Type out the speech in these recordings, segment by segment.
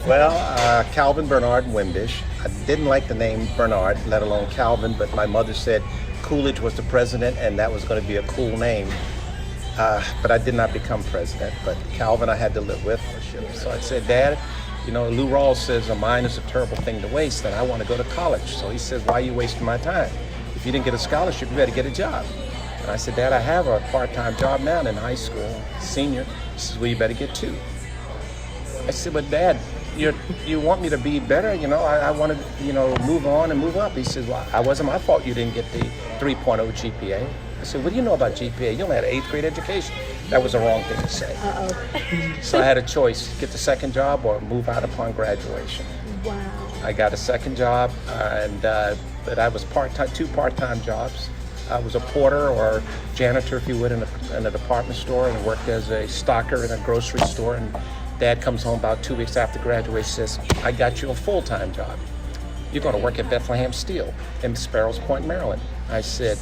Well, Calvin Bernard Wimbish. I didn't like the name Bernard, let alone Calvin, but my mother said Coolidge was the president and that was going to be a cool name. But I did not become president, but Calvin I had to live with. So I said, Dad, you know, Lou Rawls says a mind is a terrible thing to waste, and I want to go to college. So he says, why are you wasting my time? If you didn't get a scholarship, you better get a job. And I said, Dad, I have a part-time job now in high school, senior. He says, well, you better get two. I said, but Dad, you want me to be better? You know, I want to, move on and move up. He says, well, it wasn't my fault you didn't get the 3.0 GPA. I said, what do you know about GPA? You only had an 8th grade education. That was the wrong thing to say. So I had a choice, get the second job or move out upon graduation. Wow. I got a second job, but I was two part-time jobs. I was a porter or janitor, if you would, in a department store, and worked as a stocker in a grocery store. And Dad comes home about 2 weeks after graduation, says, I got you a full-time job. You're going to work at Bethlehem Steel in Sparrows Point, Maryland. I said,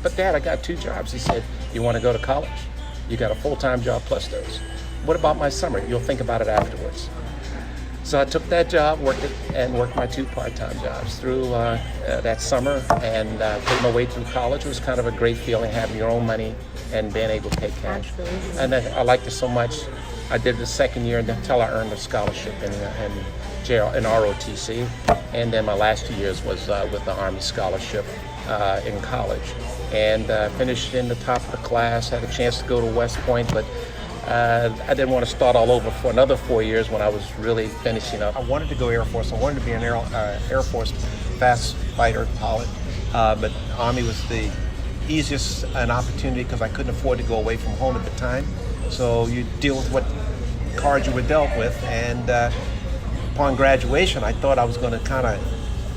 but Dad, I got two jobs. He said, you want to go to college? You got a full-time job plus those. What about my summer? You'll think about it afterwards. So I took that job, worked my two part-time jobs through that summer, and paid my way through college. It was kind of a great feeling, having your own money and being able to pay cash. Absolutely. And I liked it so much. I did the second year until I earned a scholarship in ROTC, and then my last 2 years was with the Army scholarship in college, and finished in the top of the class. Had a chance to go to West Point, but I didn't want to start all over for another 4 years when I was really finishing up. I wanted to go Air Force. I wanted to be an Air Force fast fighter pilot, but Army was the easiest an opportunity because I couldn't afford to go away from home at the time. So you deal with what cards you were dealt with, and upon graduation, I thought I was going to kind of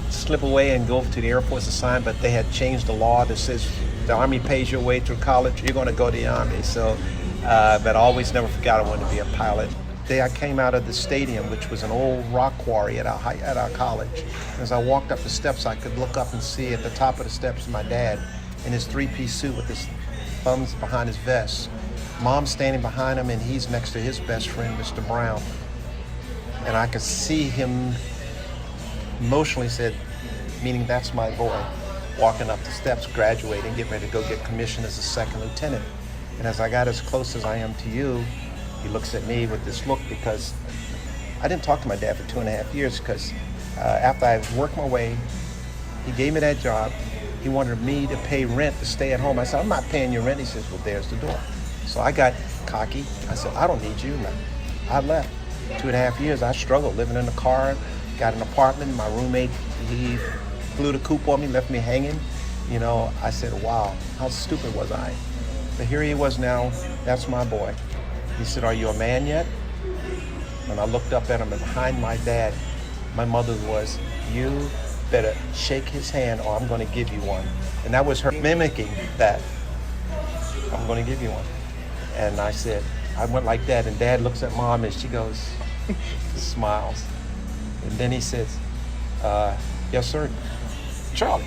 slip away and go to the Air Force assignment, but they had changed the law that says the Army pays your way through college, you're going to go to the Army. So, but I always never forgot I wanted to be a pilot. The day I came out of the stadium, which was an old rock quarry at our college, as I walked up the steps, I could look up and see at the top of the steps my dad in his three-piece suit with his thumbs behind his vest. Mom's standing behind him, and he's next to his best friend, Mr. Brown. And I could see him emotionally said, meaning that's my boy, walking up the steps, graduating, getting ready to go get commissioned as a second lieutenant. And as I got as close as I am to you, he looks at me with this look, because I didn't talk to my dad for 2.5 years, because after I worked my way, he gave me that job. He wanted me to pay rent to stay at home. I said, I'm not paying your rent. He says, well, there's the door. So I got cocky. I said, I don't need you. And I left. 2.5 years, I struggled living in the car, got an apartment. My roommate, he flew the coop on me, left me hanging. You know, I said, wow, how stupid was I? But here he was now, that's my boy. He said, are you a man yet? And I looked up at him, and behind my dad, my mother was, you better shake his hand or I'm going to give you one. And that was her mimicking that. I'm going to give you one. And I said, I went like that, and Dad looks at Mom, and she goes, smiles. And then he says, yes, sir. Charlie,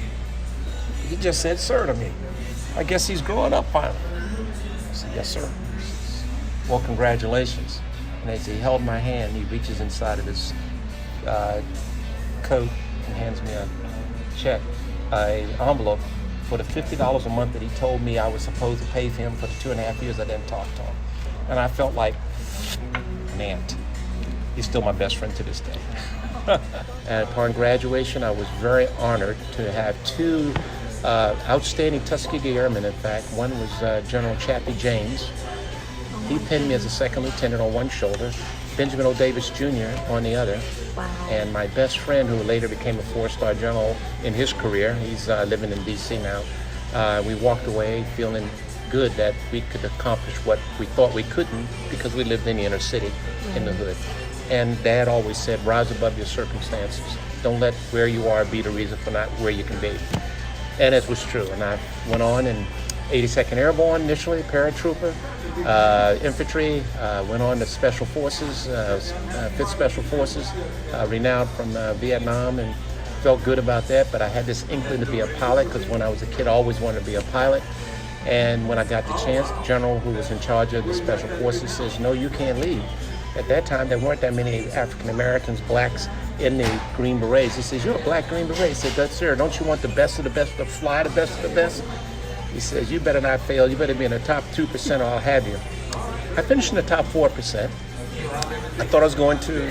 he just said sir to me. I guess he's growing up finally. I said, yes, sir. Well, congratulations. And as he held my hand, he reaches inside of his coat and hands me a check, an envelope for the $50 a month that he told me I was supposed to pay for him for the 2.5 years I didn't talk to him. And I felt like an ant. He's still my best friend to this day. And upon graduation, I was very honored to have two outstanding Tuskegee Airmen, in fact. One was General Chappie James. He pinned me as a second lieutenant on one shoulder, Benjamin O. Davis Jr. on the other. Wow. And my best friend, who later became a 4-star general in his career, he's living in D.C. now, we walked away feeling good that we could accomplish what we thought we couldn't, because we lived in the inner city, in the hood. And Dad always said, rise above your circumstances. Don't let where you are be the reason for not where you can be. And it was true. And I went on in 82nd Airborne initially, paratrooper, infantry, went on to Special Forces, 5th Special Forces, renowned from Vietnam, and felt good about that. But I had this inkling to be a pilot, because when I was a kid, I always wanted to be a pilot. And when I got the chance, the general who was in charge of the Special Forces says, no, you can't leave. At that time, there weren't that many African Americans, blacks in the Green Berets. He says, "You're a black Green Beret." He said, "Good sir, don't you want the best of the best to fly the best of the best?" He says, "You better not fail. You better be in the top 2% or I'll have you." I finished in the top 4%. I thought I was going to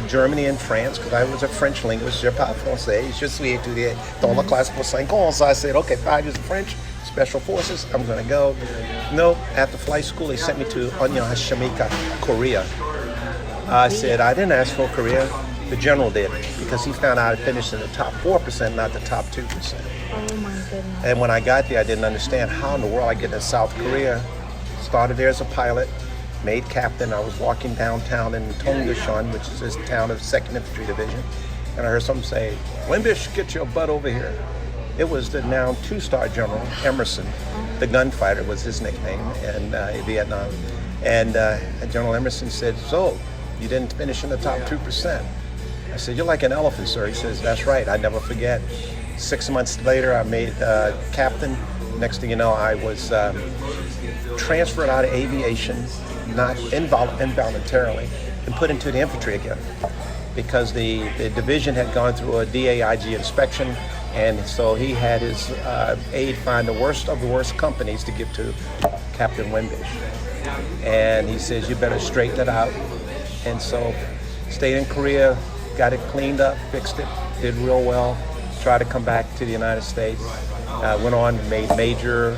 Germany and France because I was a French linguist. Je parle français. Je suis étudié dans la classe pour 5 ans. So I said, okay, 5 years of French, Special Forces, I'm going to go. No, after flight school, they sent me to Onion Hashimika, Korea. I said, I didn't ask for Korea. The general did because he found out I finished in the top 4%, not the top 2%. Oh my goodness. And when I got there, I didn't understand how in the world I get to South Korea. Started there as a pilot, made captain. I was walking downtown in Tongdushan, which is this town of 2nd Infantry Division, and I heard someone say, "Wimbish, get your butt over here." It was the now 2-star General Emerson, the gunfighter was his nickname in Vietnam. And General Emerson said, "So, you didn't finish in the top 2%. I said, "You're like an elephant, sir." He says, "That's right, I never forget." 6 months later, I made captain. Next thing you know, I was transferred out of aviation, not involuntarily, and put into the infantry again because the division had gone through a DAIG inspection, and so he had his aide find the worst of the worst companies to give to Captain Wimbish. And he says, "You better straighten it out." And so stayed in Korea, got it cleaned up, fixed it, did real well, tried to come back to the United States. Went on, made major,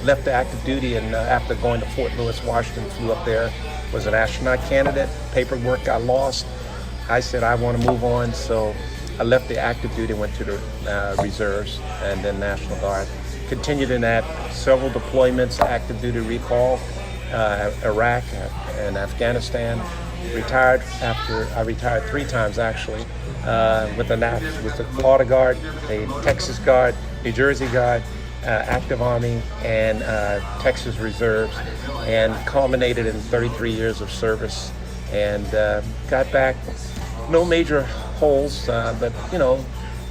left the active duty, and after going to Fort Lewis, Washington, flew up there, was an astronaut candidate, paperwork got lost. I said, I want to move on, so I left the active duty, went to the reserves, and then National Guard. Continued in that, several deployments, active duty recall, Iraq and Afghanistan. Retired after, I retired 3 times actually, with the Florida Guard, the Texas Guard, New Jersey Guard, active Army, and Texas Reserves, and culminated in 33 years of service, and got back. No major holes, but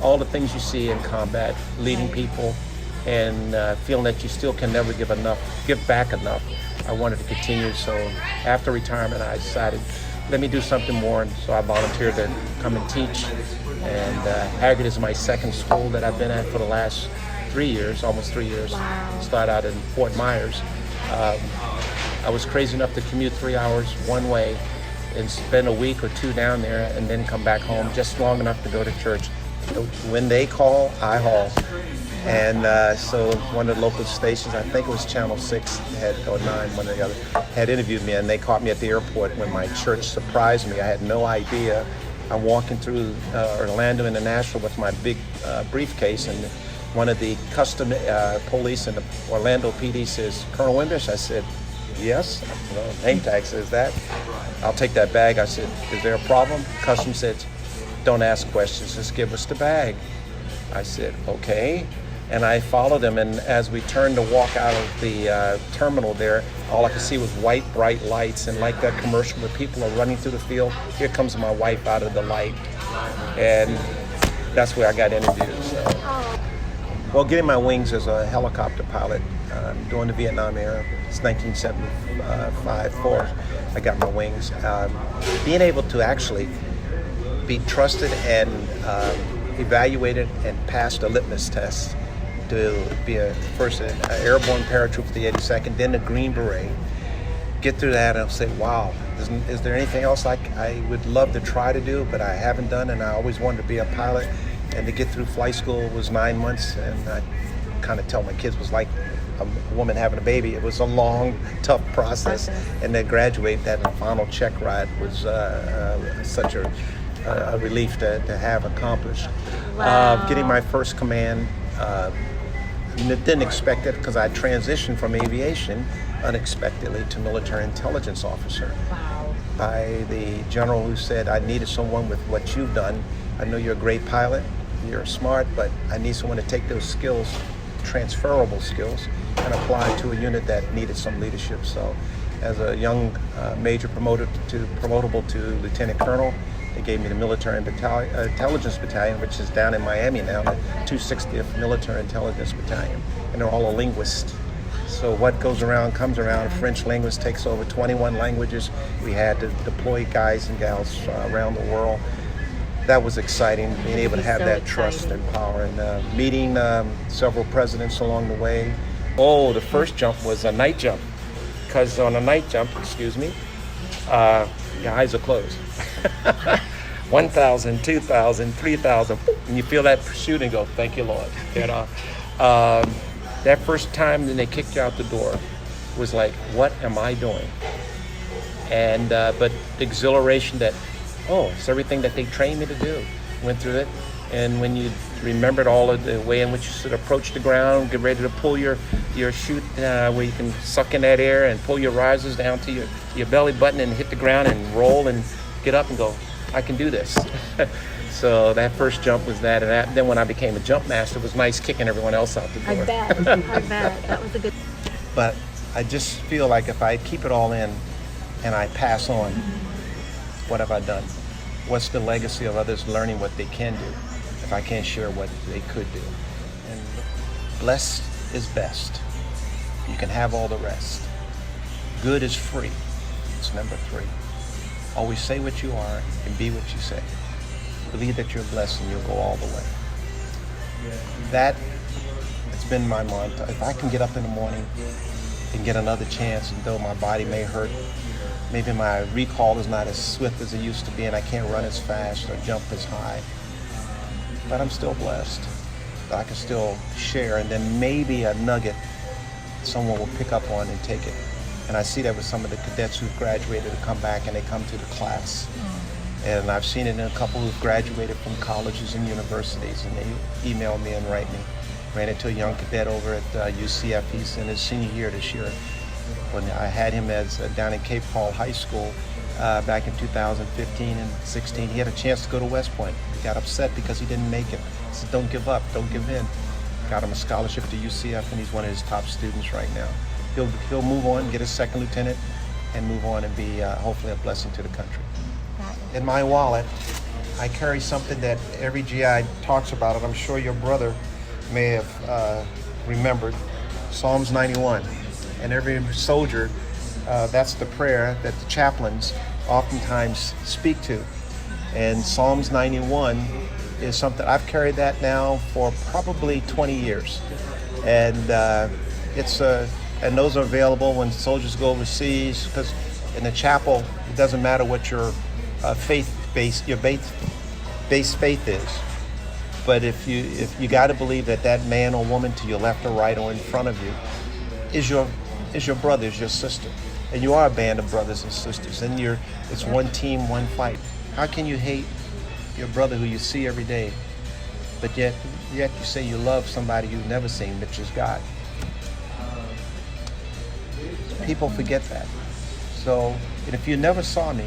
all the things you see in combat, leading people, and feeling that you still can never give back enough. I wanted to continue, so after retirement, I decided, let me do something more, and so I volunteered to come and teach. And Haggard is my second school that I've been at for the last 3 years, almost 3 years. Wow. Started out in Fort Myers. I was crazy enough to commute 3 hours one way and spend a week or 2 down there and then come back home just long enough to go to church. When they call, I haul. And so one of the local stations, I think it was Channel 6 or 9, one or the other, had interviewed me, and they caught me at the airport when my church surprised me. I had no idea. I'm walking through Orlando International with my big briefcase, and one of the custom police in the Orlando PD says, "Colonel Wimbish?" I said, "Yes." Well, name tag says that. "I'll take that bag." I said, "Is there a problem?" Custom said, "Don't ask questions, just give us the bag." I said, "Okay." And I followed him, and as we turned to walk out of the terminal there, all I could see was white, bright lights, and like that commercial where people are running through the field, here comes my wife out of the light. And that's where I got interviewed. So. Well, getting my wings as a helicopter pilot during the Vietnam era, it's 1975 forward, I got my wings. Being able to actually be trusted and evaluated and passed a litmus test to be first an airborne paratrooper for the 82nd, then the Green Beret. Get through that and I'll say, wow, is there anything else I would love to try to do, but I haven't done, and I always wanted to be a pilot. And to get through flight school was 9 months, and I kind of tell my kids it was like a woman having a baby. It was a long, tough process. And then graduate, that final check ride was such a relief to have accomplished. Wow. Getting my first command, didn't expect it because I transitioned from aviation unexpectedly to military intelligence officer. Wow. By the general who said, I needed someone with what you've done. I know you're a great pilot, you're smart, but I need someone to take those skills, transferable skills, and apply to a unit that needed some leadership. So as a young major promotable to lieutenant colonel, they gave me the military intelligence battalion, which is down in Miami now, the 260th Military Intelligence Battalion, and they're all a linguist. So what goes around comes around. A French linguist takes over 21 languages. We had to deploy guys and gals around the world. That was exciting, being able to have that trust and power, and meeting several presidents along the way. Oh, the first jump was a night jump, because on a night jump, your eyes are closed. 1,000, 2,000, 3,000, and you feel that chute and go, thank you, Lord. That first time when they kicked you out the door was like, what am I doing? And but the exhilaration that, oh, it's everything that they trained me to do. Went through it, and when you remembered all of the way in which you should approach the ground, get ready to pull your chute where you can suck in that air and pull your risers down to your belly button and hit the ground and roll and get up and go, I can do this. So that first jump was that, and then when I became a jump master, it was nice kicking everyone else out the door. I bet. That was a good. But I just feel like if I keep it all in and I pass on, what have I done? What's the legacy of others learning what they can do if I can't share what they could do? And blessed is best. You can have all the rest. Good is free. It's number 3. Always say what you are and be what you say. Believe that you're blessed and you'll go all the way. That has been my mantra. If I can get up in the morning and get another chance, and though my body may hurt, maybe my recall is not as swift as it used to be, and I can't run as fast or jump as high, but I'm still blessed. I can still share, and then maybe a nugget someone will pick up on and take it. And I see that with some of the cadets who've graduated to come back and they come to the class. And I've seen it in a couple who've graduated from colleges and universities, and they email me and write me. Ran into a young cadet over at UCF. He's in his senior year this year. When I had him as down in Cape Paul High School back in 2015 and 16, he had a chance to go to West Point. He got upset because he didn't make it. He said, don't give up, don't give in. Got him a scholarship to UCF, and he's one of his top students right now. He'll move on, get his second lieutenant, and move on and be hopefully a blessing to the country. In my wallet, I carry something that every GI talks about, and I'm sure your brother may have remembered, Psalms 91. And every soldier, that's the prayer that the chaplains oftentimes speak to. And Psalms 91 is something, I've carried that now for probably 20 years. And and those are available when soldiers go overseas, because in the chapel, it doesn't matter what your base faith is. But if you got to believe that man or woman to your left or right or in front of you is your brother, is your sister, and you are a band of brothers and sisters, and it's one team, one fight. How can you hate your brother who you see every day, but yet you say you love somebody you've never seen, which is God? People forget that. So, and if you never saw me,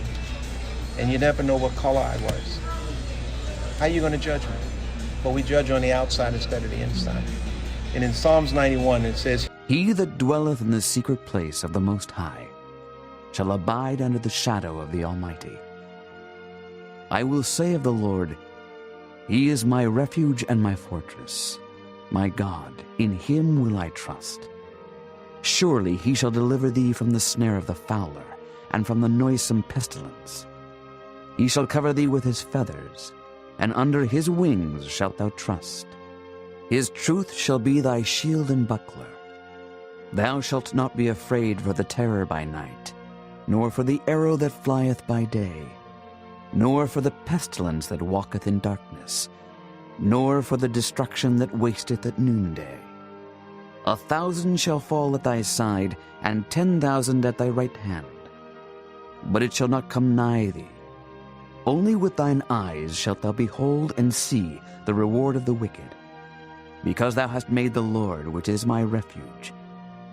and you never know what color I was, how are you going to judge me? But we judge on the outside instead of the inside. And in Psalms 91, it says, He that dwelleth in the secret place of the Most High shall abide under the shadow of the Almighty. I will say of the Lord, He is my refuge and my fortress. My God, in Him will I trust. Surely He shall deliver thee from the snare of the fowler, and from the noisome pestilence. He shall cover thee with His feathers, and under His wings shalt thou trust. His truth shall be thy shield and buckler. Thou shalt not be afraid for the terror by night, nor for the arrow that flieth by day, nor for the pestilence that walketh in darkness, nor for the destruction that wasteth at noonday. 1,000 shall fall at thy side, and 10,000 at thy right hand, but it shall not come nigh thee. Only with thine eyes shalt thou behold and see the reward of the wicked. Because thou hast made the Lord, which is my refuge,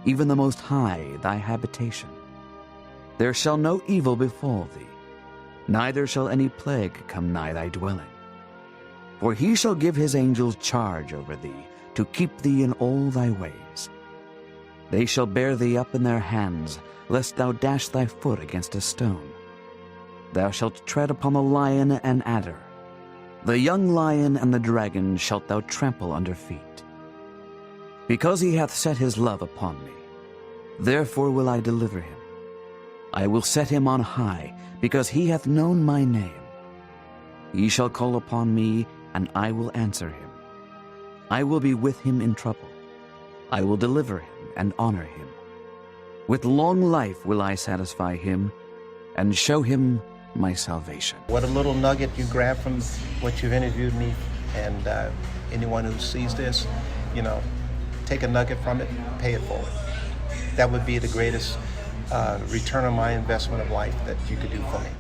even the Most High, thy habitation. There shall no evil befall thee, neither shall any plague come nigh thy dwelling. For He shall give His angels charge over thee, to keep thee in all thy ways. They shall bear thee up in their hands, lest thou dash thy foot against a stone. Thou shalt tread upon the lion and adder. The young lion and the dragon shalt thou trample under feet. Because He hath set His love upon me, Therefore will I deliver him. I will set him on high, because he hath known my name. He shall call upon me, and I will answer him. I will be with him in trouble. I will deliver him and honor him. With long life will I satisfy him, and show him my salvation. What a little nugget you grab from what you've interviewed me, and anyone who sees this, take a nugget from it, pay it forward. That would be the greatest return on my investment of life that you could do for me.